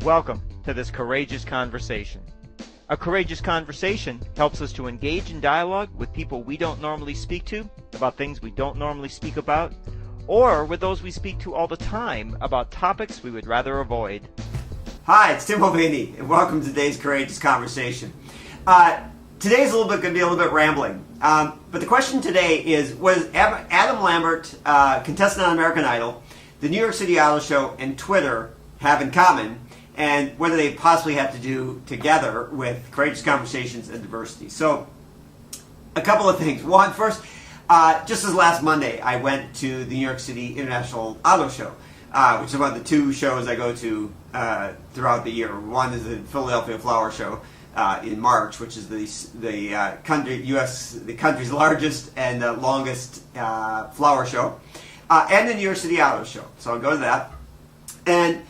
Welcome to this courageous conversation. A courageous conversation helps us to engage in dialogue with people we don't normally speak to about things we don't normally speak about, or with those we speak to all the time about topics we would rather avoid. Hi, it's Tim Mulvaney, and welcome to today's Courageous Conversation. Today's going to be a little bit rambling, but the question today is, was Adam Lambert, contestant on American Idol, the New York City Idol Show, and Twitter have in common, and whether they possibly have to do together with Courageous Conversations and diversity. So, a couple of things. One, first, just as last Monday, I went to the New York City International Auto Show, which is one of the two shows I go to throughout the year. One is the Philadelphia Flower Show in March, which is the country's largest and longest flower show, and the New York City Auto Show. So I'll go to that. And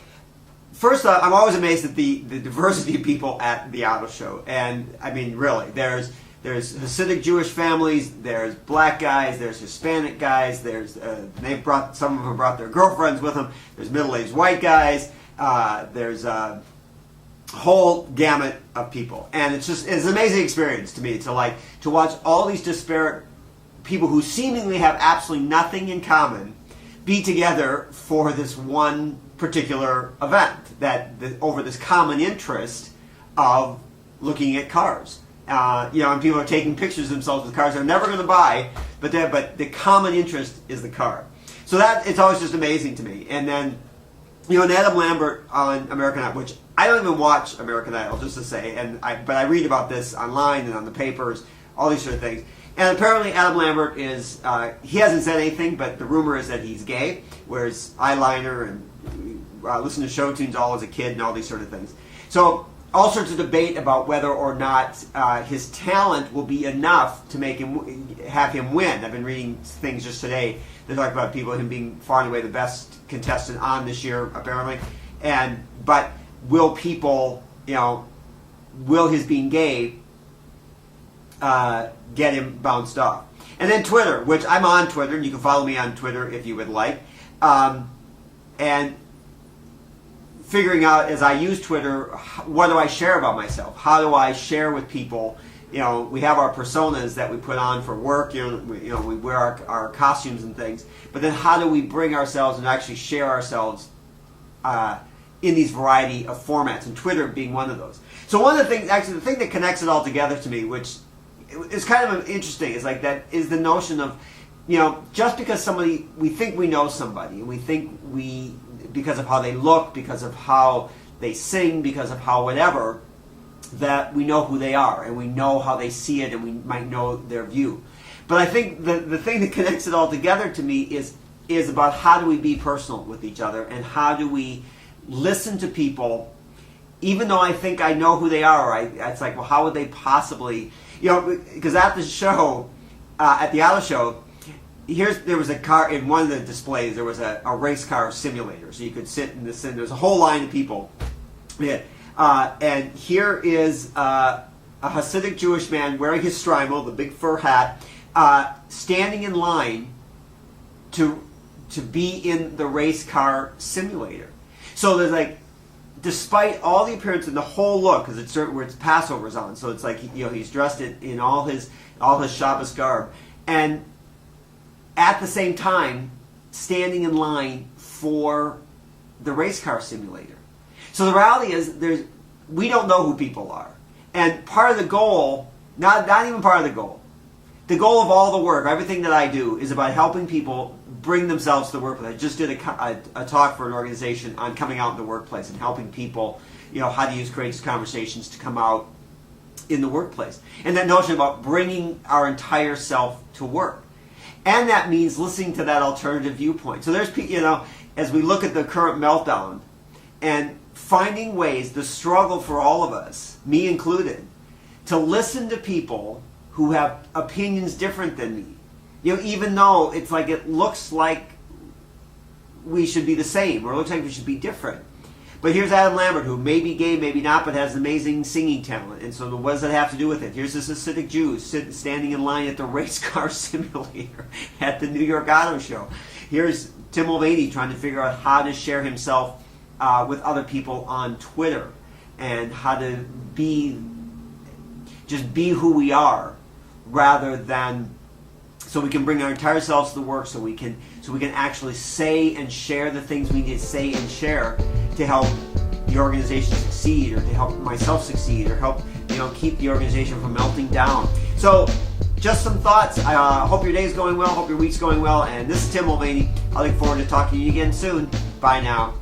first off, I'm always amazed at the diversity of people at the auto show. And I mean, really, there's Hasidic Jewish families, there's black guys, there's Hispanic guys, there's some of them brought their girlfriends with them. There's middle-aged white guys. There's a whole gamut of people, and it's an amazing experience to me to watch all these disparate people who seemingly have absolutely nothing in common be together for this one particular event over this common interest of looking at cars. And people are taking pictures of themselves with cars they're never going to buy, but the common interest is the car. So that it's always just amazing to me. And then, and Adam Lambert on American Idol, which I don't even watch American Idol, just to say, but I read about this online and on the papers, all these sort of things. And apparently Adam Lambert he hasn't said anything, but the rumor is that he's gay, wears eyeliner and listened to show tunes all as a kid and all these sort of things. So all sorts of debate about whether or not his talent will be enough to have him win. I've been reading things just today that talk about him being far and away the best contestant on this year, apparently. But will people, will his being gay get him bounced off? And then Twitter, which I'm on Twitter, and you can follow me on Twitter if you would like. And figuring out as I use Twitter, what do I share about myself? How do I share with people? We have our personas that we put on for work. We wear our costumes and things. But then, how do we bring ourselves and actually share ourselves in these variety of formats? And Twitter being one of those. So one of the things, actually, the thing that connects it all together to me, which is kind of interesting, is is the notion of, just because we think we know somebody, and we think because of how they look, because of how they sing, because of how whatever, that we know who they are, and we know how they see it, and we might know their view. But I think the thing that connects it all together to me is about how do we be personal with each other, and how do we listen to people, even though I think I know who they are. It's like, well, how would they possibly, because at the show, at the auto show, there was a car in one of the displays. There was a race car simulator, so you could sit in this. And there's a whole line of people. Yeah. And here is a Hasidic Jewish man wearing his shtreimel, the big fur hat, standing in line to be in the race car simulator. So there's despite all the appearance and the whole look, because it's certain where it's Passover's on, so it's he's dressed in all his Shabbos garb, and at the same time standing in line for the race car simulator. So the reality is, we don't know who people are. And part of the goal, not even part of the goal of all the work, everything that I do, is about helping people bring themselves to the workplace. I just did a talk for an organization on coming out in the workplace and helping people, how to use courageous conversations to come out in the workplace. And that notion about bringing our entire self to work. And that means listening to that alternative viewpoint. So there's, as we look at the current meltdown and finding ways, the struggle for all of us, me included, to listen to people who have opinions different than me. Even though it looks like we should be the same, or it looks like we should be different. But here's Adam Lambert, who may be gay, maybe not, but has amazing singing talent. And so what does that have to do with it? Here's this Hasidic Jew standing in line at the race car simulator at the New York Auto Show. Here's Tim Mulvaney trying to figure out how to share himself with other people on Twitter, and how to just be who we are, rather than, so we can bring our entire selves to the work, so we can actually say and share the things we need to say and share to help the organization succeed, or to help myself succeed, or help keep the organization from melting down. So just some thoughts. I hope your day's going well, hope your week's going well, and this is Tim Mulvaney. I look forward to talking to you again soon. Bye now.